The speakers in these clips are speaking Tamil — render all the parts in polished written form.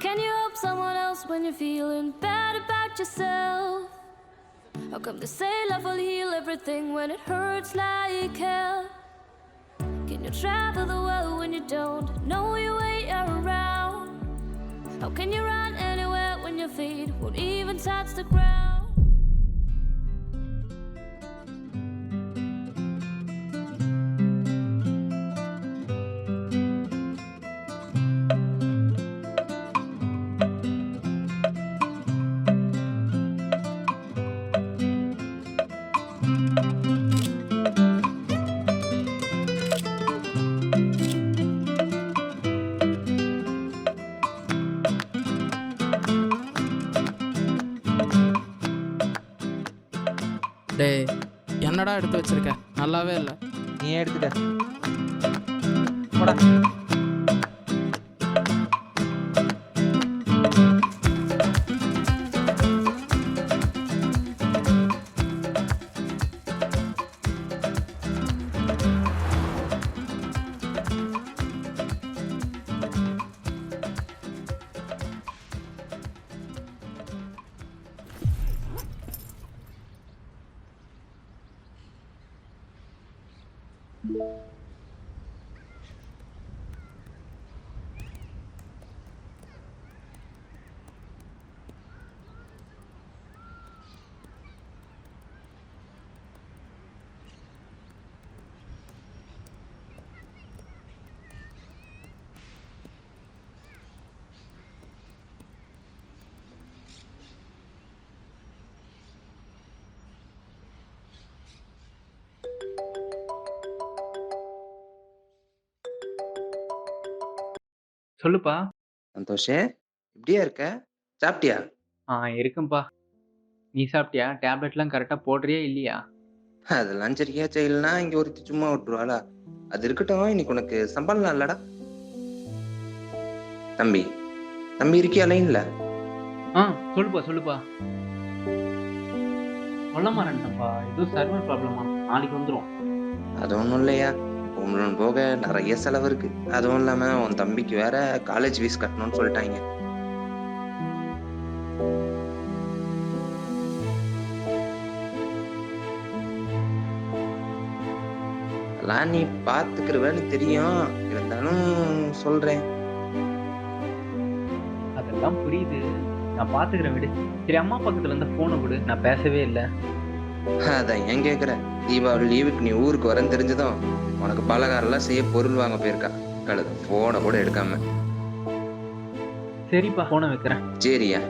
can you help someone else when you're feeling bad about yourself? How come they say love will heal everything when it hurts like hell? Can you travel the world when you don't know your way around? How can you run anywhere when your feet won't even touch the ground? டேய், என்னடா எடுத்து வச்சிருக்க? நல்லாவே இல்லை. நீ எடுத்துக்க போடா. சொல்லுப்பா. சந்தோஷே, இப்படியா இருக்க? சாப்பிட்டியா? இருக்கேன்ப்பா. நீ சாப்பிட்டியா? டேப்லெட்லாம் கரெக்டா போடுறியா இல்லையா? அதெல்லாம் சரியா செய்யலனா இங்க ஒருத்தி சும்மா விட்டுருவாளா? அது இருக்கட்டும், இன்னைக்கு உனக்கு சம்பளம் இல்லடா. தம்பி தம்பி இருக்கியா லைன்ல? சொல்லுப்பா சொல்லுப்பா. சொல்ல மாறேன்ப்பா, ஏதோ சர்வர் ப்ராப்ளமா, நாளைக்கு வந்துரும். அது ஒண்ணும் இல்லையா, ஹோம் லோன் போக நிறைய செலவு இருக்கு. அதுவும் இல்லாம உன் தம்பிக்கு வேற காலேஜ் ஃபீஸ் கட்டணும்னு சொல்லிட்டாங்க. அதெல்லாம் நீ பாத்துக்கிறவன்னு தெரியும், இருந்தாலும் சொல்றேன். அதெல்லாம் புரியுது, நான் பாத்துக்கிறேன் விடு. சரி, அம்மா பக்கத்துல இருந்த போனை கொடு, நான் பேசவே இல்லை. அதான் ஏன் கேக்குற? தீபாவளி லீவுக்கு நீ ஊருக்கு வரேன்னு தெரிஞ்சதும் உனக்கு பலகாரெல்லாம் செய்ய பொருள் வாங்க போயிருக்கா கழுது, போனை கூட எடுக்காம. சரிப்பா, போனை வைக்கிறேன். சரியா?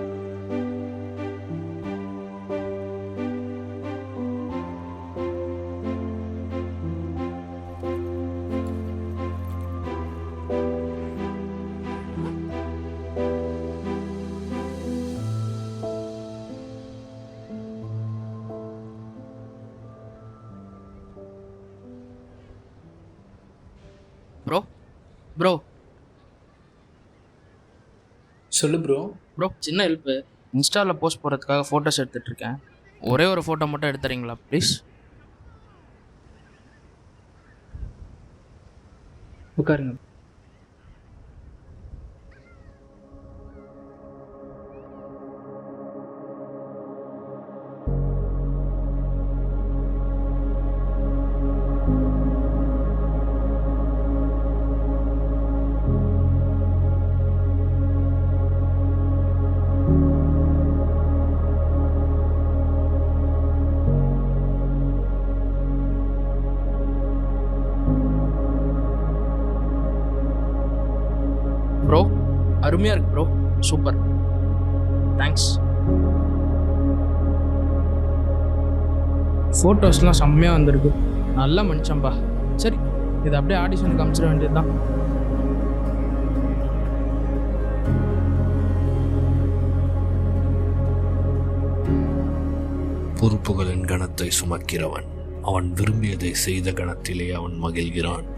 ப்ரோ ப்ரோ சொல்லு ப்ரோ. ப்ரோ, சின்ன ஹெல்ப்பு. இன்ஸ்டாவில் போஸ்ட் போடுறதுக்காக ஃபோட்டோஸ் எடுத்துகிட்ருக்கேன். ஒரே ஒரு ஃபோட்டோ மட்டும் எடுத்துறீங்களா ப்ளீஸ்? உட்காருங்க. ப்ரோ, அருமையாக இருக்கு ப்ரோ, சூப்பர், தேங்க்ஸ். ஃபோட்டோஸ்லாம் செம்மையாக வந்திருக்கு, நல்லா மனுஷன்பா. சரி, இதை அப்படியே ஆடிஷனுக்கு அனுப்பிச்சிட வேண்டியது தான். பொறுப்புகளின் கணத்தை சுமக்கிறவன் அவன் விரும்பியதை செய்த கணத்திலே அவன் மகிழ்கிறான்.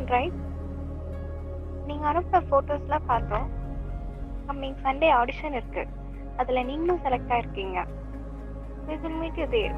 ரைட்? நீங்கள் அனுப்புகிற ஃபோட்டோஸ்லாம் பார்த்தோம். கம்மிங் சண்டே ஆடிஷன் இருக்குது. அதில் நீங்களும் select ஆகிருக்கீங்க. We will meet you there.